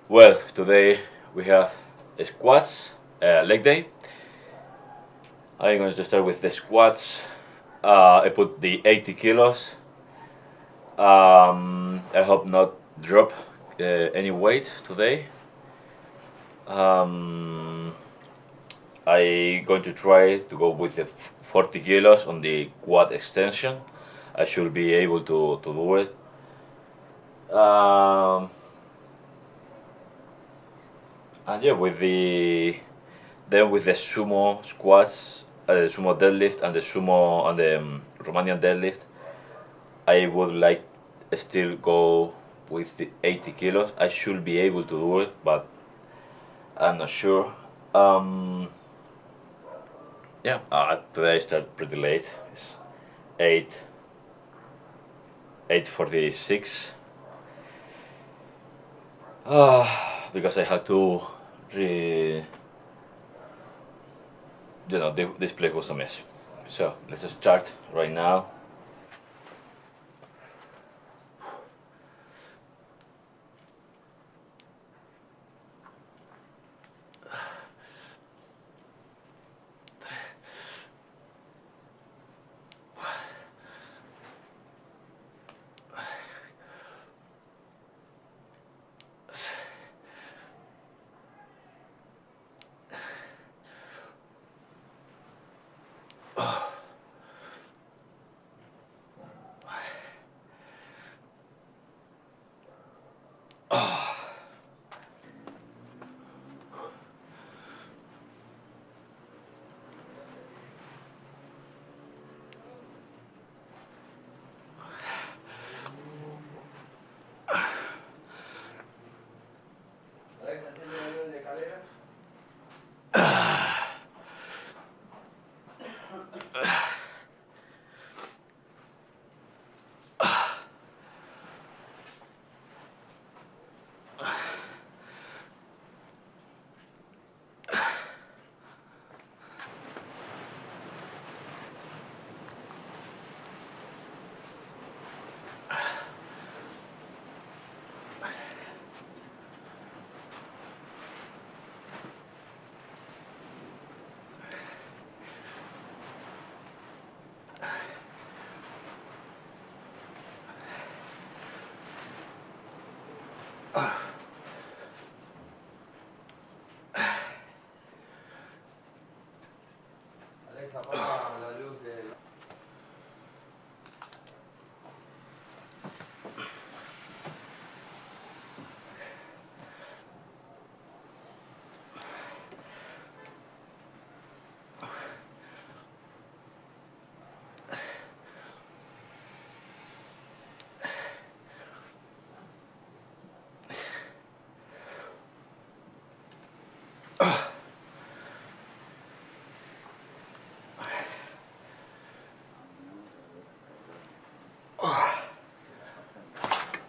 Well, today we have squats, leg day. I'm going to start with the squats. I put the 80 kilos. I hope not drop any weight today. Um, I going to try to go with the 40 kilos on the quad extension. I should be able to do it. And yeah, with the sumo squats, the sumo deadlift, and the sumo and the Romanian deadlift, I would like still go with the 80 kilos. I should be able to do it, but I'm not sure. Yeah, today I start pretty late. It's 8 8:46. Because I had to re this place was a mess. So let's start right now.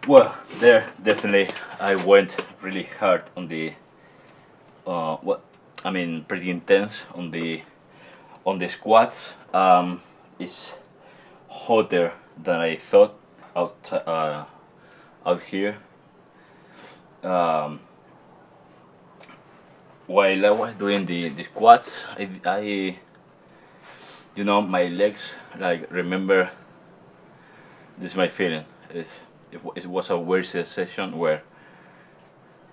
Well, there definitely I went really hard on the what I mean pretty intense on the squats. It's hotter than I thought out here. Um, while I was doing the squats, my legs like remember this is my feeling. It was a weird sensation where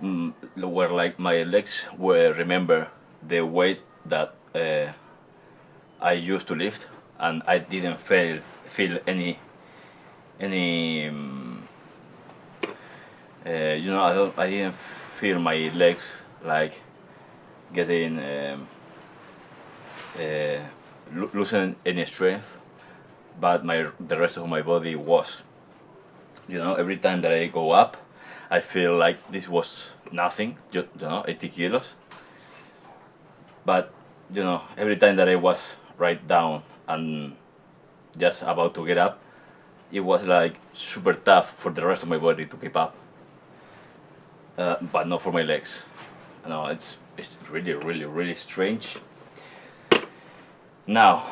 like my legs were remember the weight that I used to lift, and I didn't feel any I didn't feel my legs like getting losing any strength, but the rest of my body was. Every time that I go up, I feel like this was nothing. 80 kilos. But every time that I was right down and just about to get up, it was like super tough for the rest of my body to keep up, but not for my legs. It's really really really strange. Now,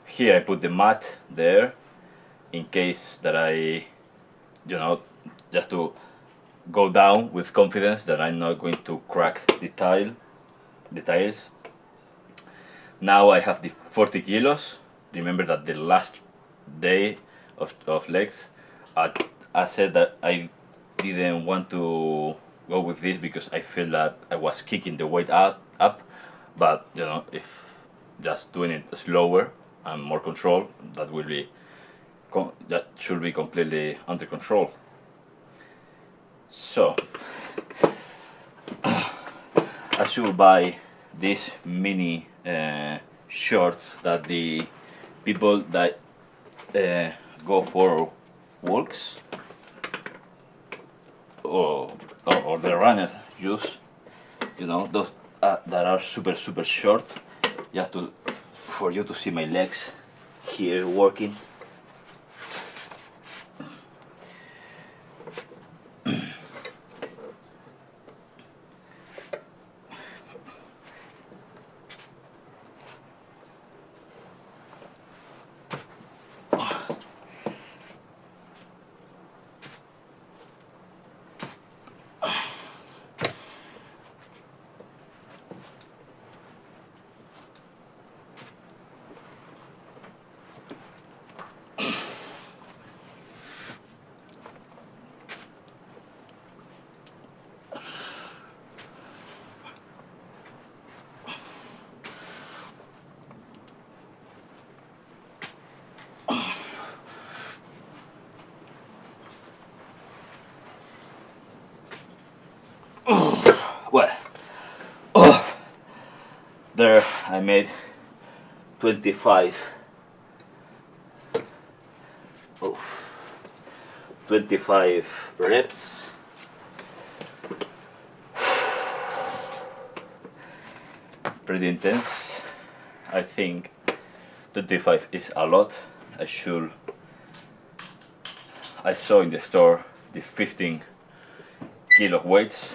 here I put the mat there in case that I, just to go down with confidence that I'm not going to crack the tiles. Now I have the 40 kilos. Remember that the last day of legs, I said that I didn't want to go with this because I feel that I was kicking the weight up. But you know, if just doing it slower and more control, that will be that should be completely under control. So I should buy these mini shorts that the people that go for walks or the runner use, you know, those that are super short, just to for you to see my legs here working. Well, there I made 25 reps. Pretty intense. I think 25 is a lot. I saw in the store the 15 kilo weights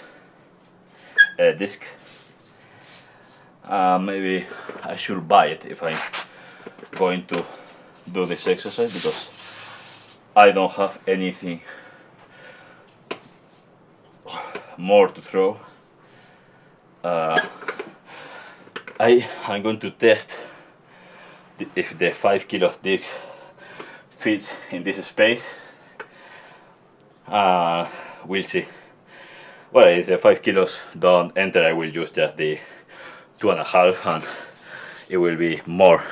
disc. Maybe I should buy it if I'm going to do this exercise, because I don't have anything more to throw. I'm going to test if the 5 kilo disc fits in this space. We'll see. Well, if the 5 kilos don't enter, I will use just the 2.5 and it will be more.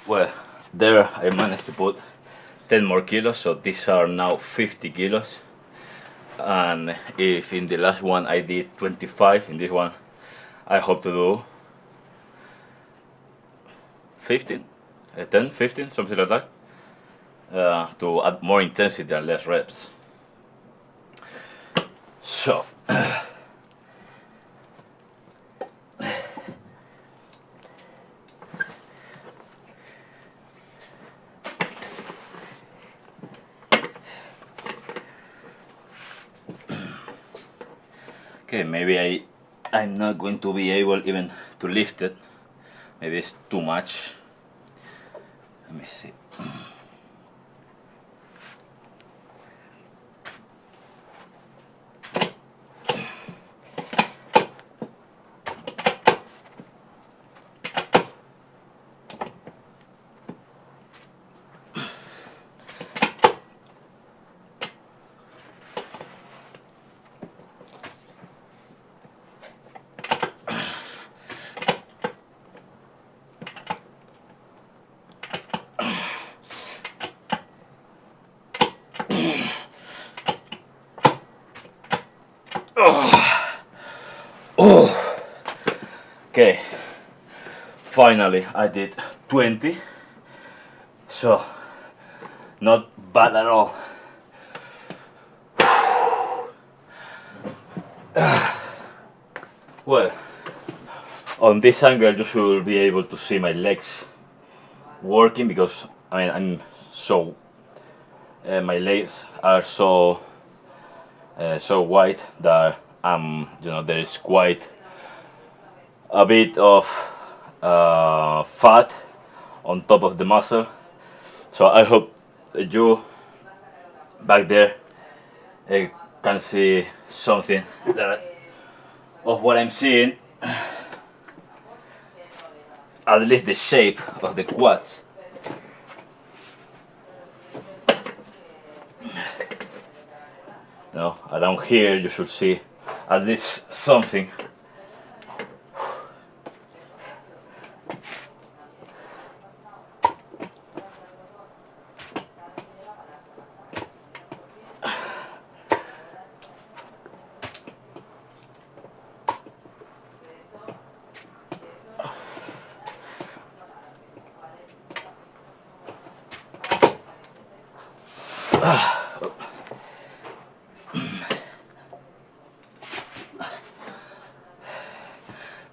Well, there I managed to put 10 more kilos, so these are now 50 kilos. And if in the last one I did 25, in this one I hope to do 15, 10, 15, something like that, to add more intensity and less reps. So okay, maybe I'm not going to be able even to lift it. Maybe it's too much. Let me see. Okay, finally I did 20, so not bad at all. Well, on this angle you should be able to see my legs working, because I mean I'm so my legs are so wide that you know, there is quite a bit of fat on top of the muscle. So I hope you back there can see something that of what I'm seeing, at least the shape of the quads. No, around here you should see at least something.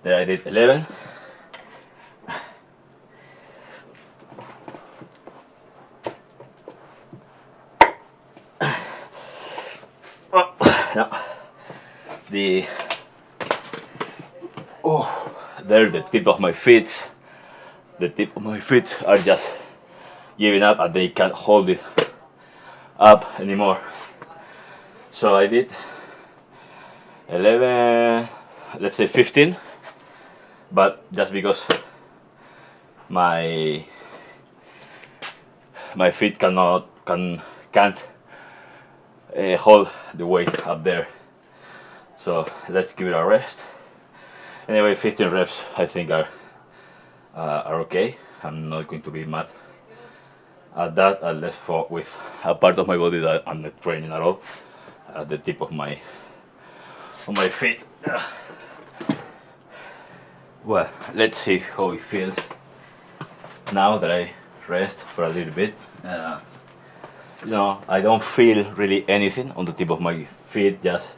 There I did 11. No. There the tip of my feet. The tip of my feet are just giving up and they can't hold it up anymore. So I did 11, let's say 15, but just because my feet can't hold the weight up there. So let's give it a rest. Anyway, 15 reps I think are okay. I'm not going to be mad at that, unless for with a part of my body that I'm not training at all, at the tip of my feet. Well, let's see how it feels now that I rest for a little bit. You know, I don't feel really anything on the tip of my feet, just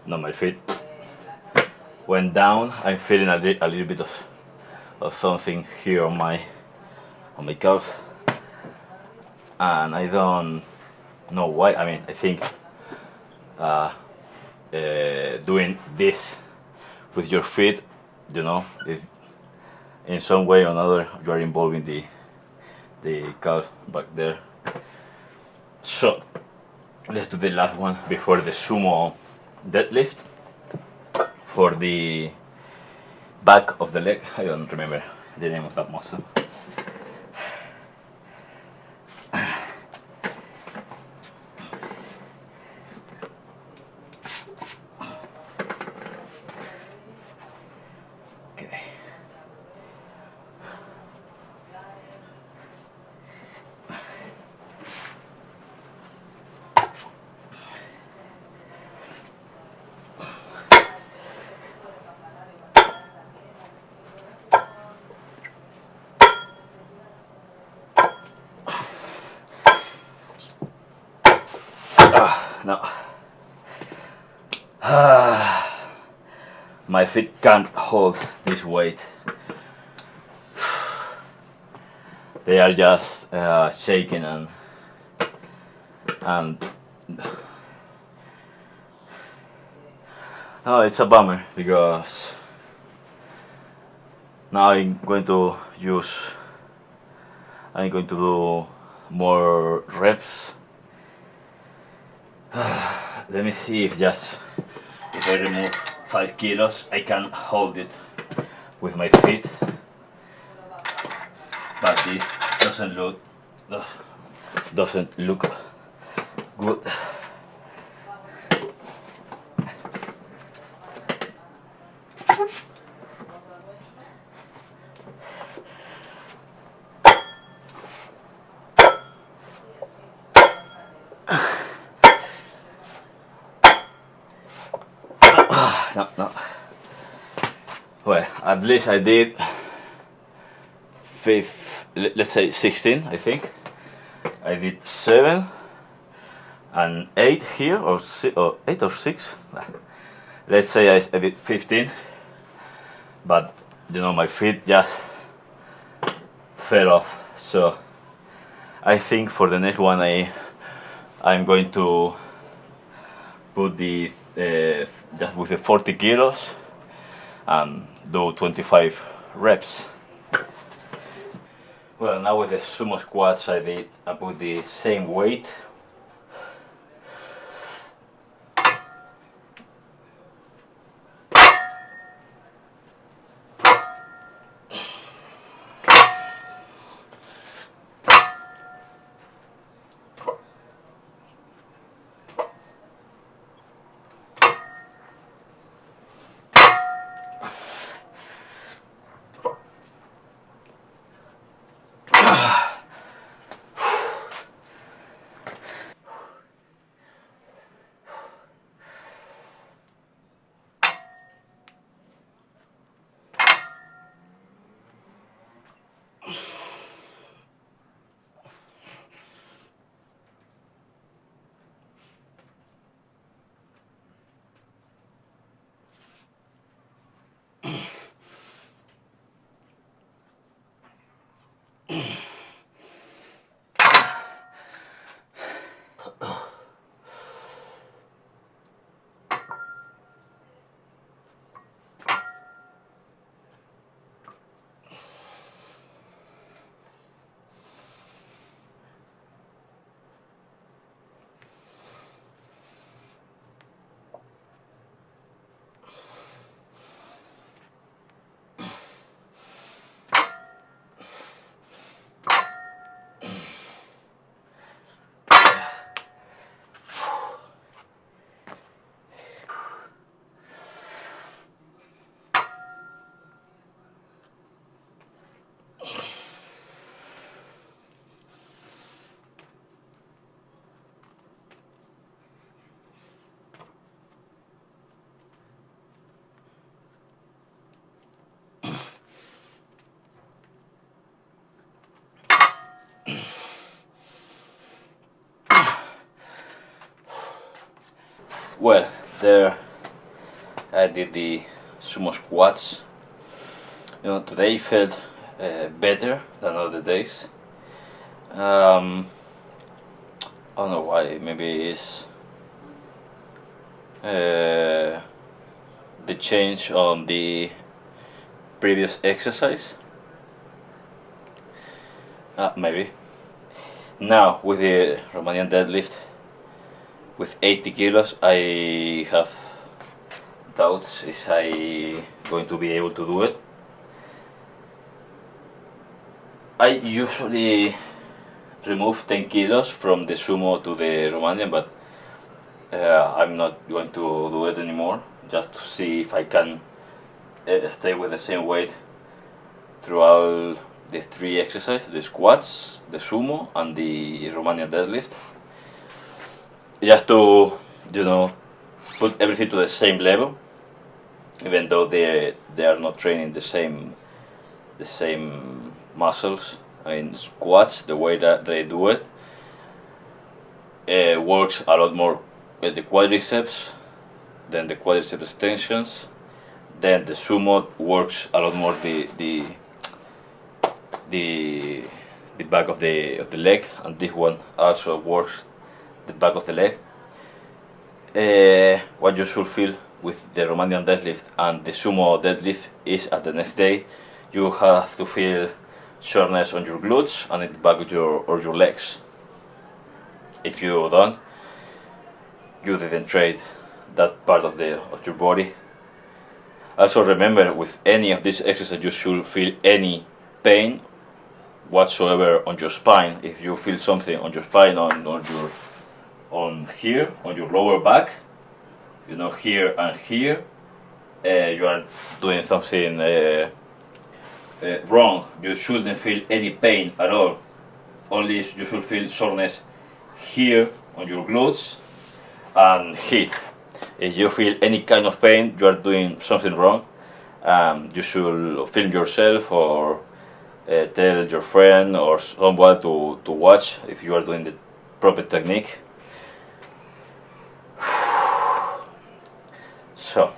not my feet went down. I'm feeling a little bit of something here on my calf, and I don't know why. I mean, I think doing this with your feet, you know, if in some way or another you are involving the calf back there. So let's do the last one before the sumo deadlift for the back of the leg. I don't remember the name of that muscle. Okay. No. My feet can't hold this weight. They are just shaking and no, it's a bummer because now I'm going to do more reps. Let me see if I remove 5 kilos I can hold it with my feet, but this doesn't look good. No. Well, at least I did let's say 16, I think. I did 7 and 8 here, or 8 or 6. Let's say I did 15, but you know, my feet just fell off. So I think for the next one I'm going to put the just with the 40 kilos and do 25 reps. Well, now with the sumo squats I put the same weight. Well, there I did the sumo squats. Today felt better than other days. I don't know why. Maybe it's the change on the previous exercise. Maybe. Now with the Romanian deadlift with 80 kilos, I have doubts is I going to be able to do it. I usually remove 10 kilos from the sumo to the Romanian, but I'm not going to do it anymore, just to see if I can stay with the same weight throughout the three exercises: the squats, the sumo, and the Romanian deadlift. Just to, put everything to the same level, even though they are not training the same muscles. I mean, squats, the way that they do it, works a lot more with the quadriceps, then the quadriceps extensions, then the sumo works a lot more the back of the leg, and this one also works the back of the leg. What you should feel with the Romanian deadlift and the sumo deadlift is at the next day you have to feel soreness on your glutes and in the back of your legs. If you don't, you didn't train that part of your body. Also remember, with any of these exercises you should feel any pain whatsoever on your spine. If you feel something on your spine, on here, on your lower back, here and here, you are doing something wrong. You shouldn't feel any pain at all. Only you should feel soreness here on your glutes and hip. If you feel any kind of pain, you are doing something wrong. You should film yourself or tell your friend or someone to watch if you are doing the proper technique. So,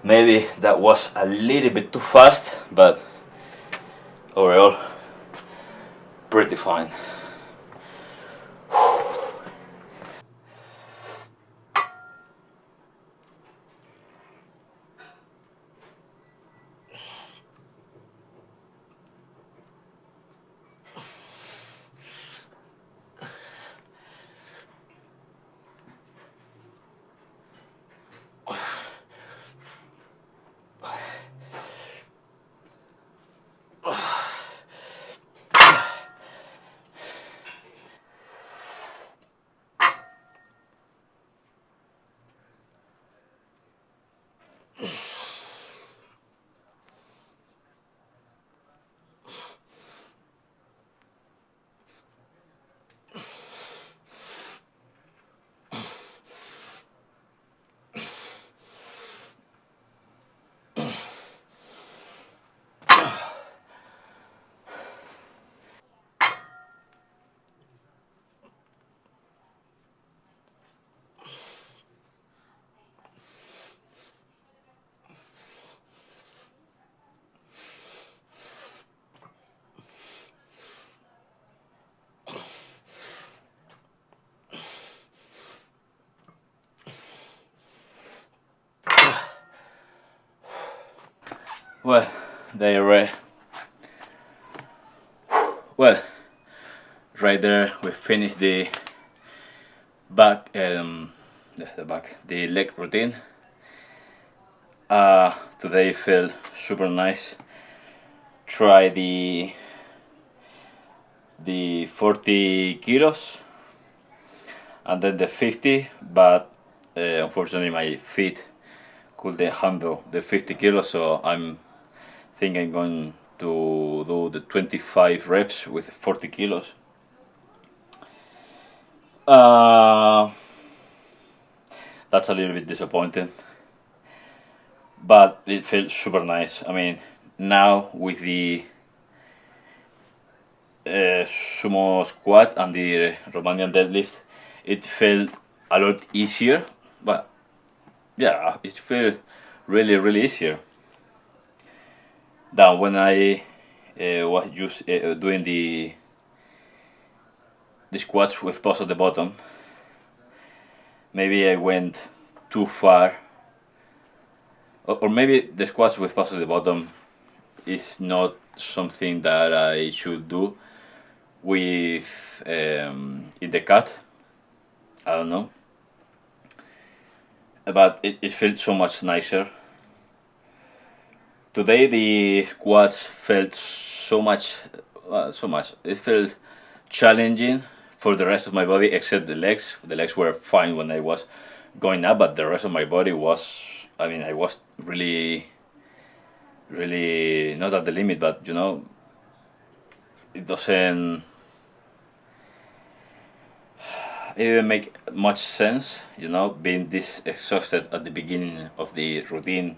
maybe that was a little bit too fast, but overall, pretty fine. Well, there, well, right there we finished the back, the leg routine. Today felt super nice. try the 40 kilos and then the 50, but unfortunately my feet couldn't handle the 50 kilos, so I'm going to do the 25 reps with 40 kilos. That's a little bit disappointing, but it felt super nice. I mean, now with the sumo squat and the Romanian deadlift, it felt a lot easier. But yeah, it felt really easier than when I was just doing the squats with pause at the bottom. Maybe I went too far, or maybe the squats with pause at the bottom is not something that I should do with in the cut. I don't know, but it felt so much nicer. Today the squats felt so much. It felt challenging for the rest of my body except the legs. The legs were fine when I was going up, but the rest of my body was. I mean, I was really not at the limit, but you know, it doesn't. It didn't make much sense, you know, being this exhausted at the beginning of the routine,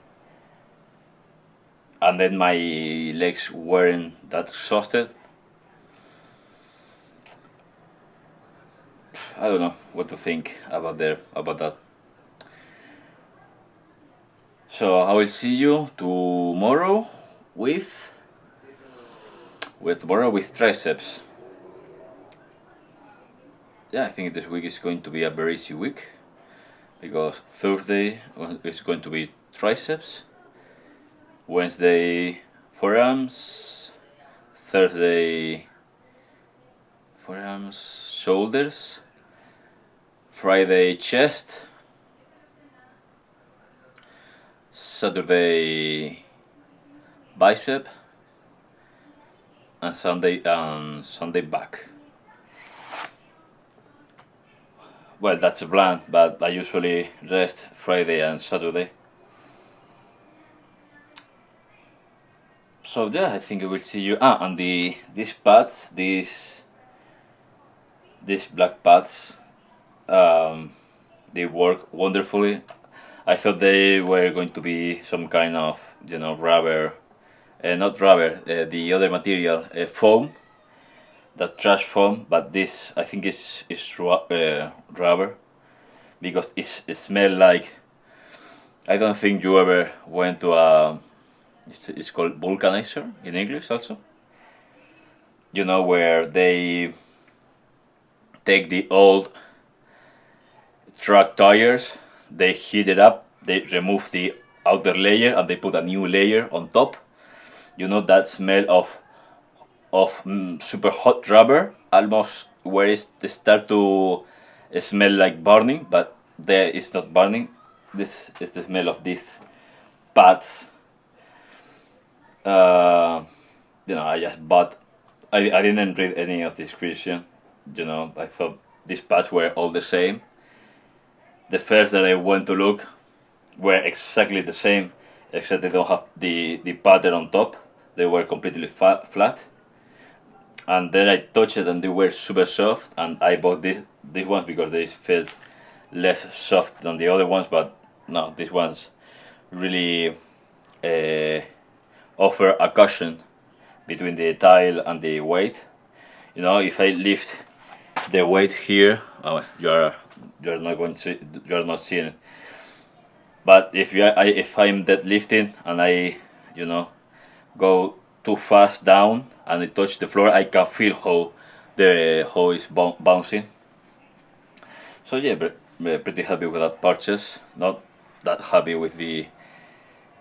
and then my legs weren't that exhausted. I don't know what to think about that. So I will see you tomorrow with triceps. Yeah, I think this week is going to be a very easy week because Thursday is going to be triceps, Wednesday forearms, Thursday forearms, shoulders, Friday chest, Saturday bicep, and Sunday back. Well, that's a plan, but I usually rest Friday and Saturday. So yeah, I think I will see you. And these pads, these black pads, they work wonderfully. I thought they were going to be some kind of, you know, rubber, not rubber, the other material, foam, that trash foam. But this I think is rubber, because it smells like. I don't think you ever went to a. It's called vulcanizer in English also. You know, where they take the old truck tires, they heat it up, they remove the outer layer and they put a new layer on top. You know that smell of super hot rubber, almost where it start to smell like burning, but there is not burning. This is the smell of these pads. You know, I just bought. I didn't read any of the description. You know, I thought these pads were all the same. The first that I went to look were exactly the same, except they don't have the pattern on top. They were completely flat. And then I touched it and they were super soft. And I bought these ones because they felt less soft than the other ones. But no, these ones really offer a cushion between the tile and the weight. You know, if I lift the weight here, oh, you're not going to you're not seeing it. But if I'm deadlifting and I, you know, go too fast down and it touch the floor, I can feel how it's bouncing. So yeah, pretty happy with that purchase. Not that happy with the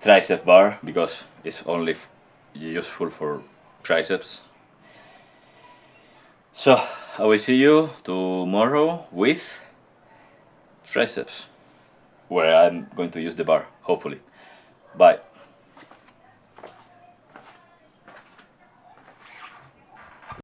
tricep bar because it's only useful for triceps. So I will see you tomorrow with triceps, where I'm going to use the bar, hopefully. Bye.